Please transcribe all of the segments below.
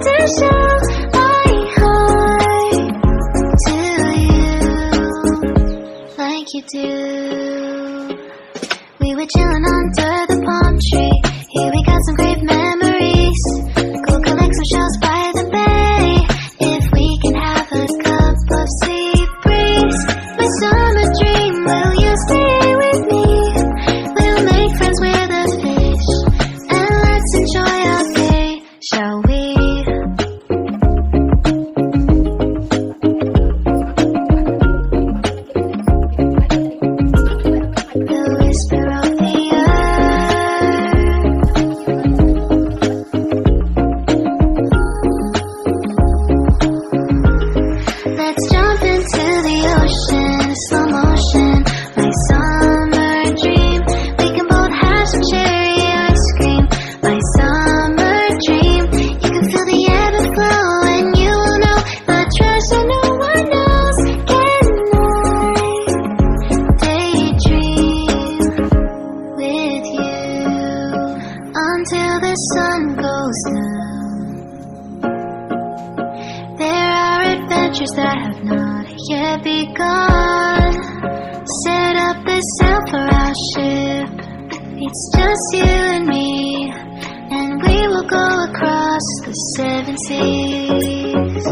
to show my heart to you like you do. We were chilling under the palm tree. Here we got some great memories. Go collect some shells by the bay. If we can have a cup of sea breeze, my summer dream, will you stay with me? We'll make friends with the fish, and let's enjoy our day, shall we? The whisper of the let's jump into the ocean, slow motion, my summer dream. We can both have some cherry ice cream, my summer dream. You can feel the ebb and flow, and you will know the treasure no one knows. Can I daydream with you until the sun goes down? There are adventures that have not yet begun. Set up the sail for our ship. It's just you and me, and we will go across the 7 seas.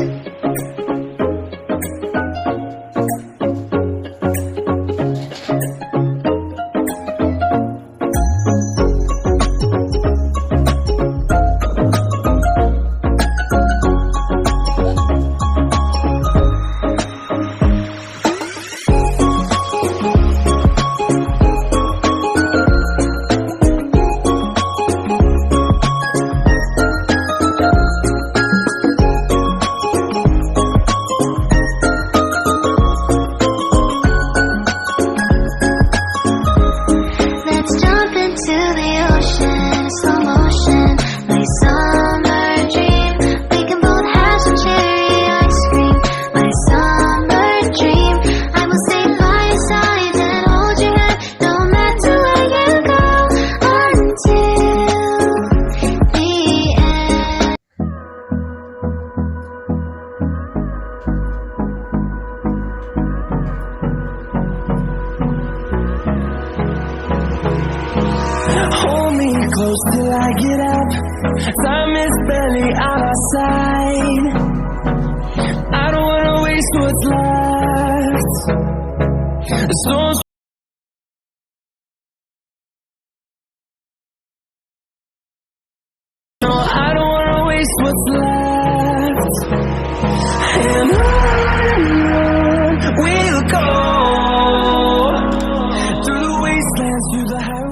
Let's jump into the ocean, slow motion, my summer dream. We can both have some cherry ice cream, my summer dream. I will stay by your side and hold your hand, no matter where you go, until the end. Hold me close till I get up. Time is barely on our side. I don't wanna waste what's left. The storm's no, I don't wanna waste what's left. And on we'll go through the wastelands, through the highways.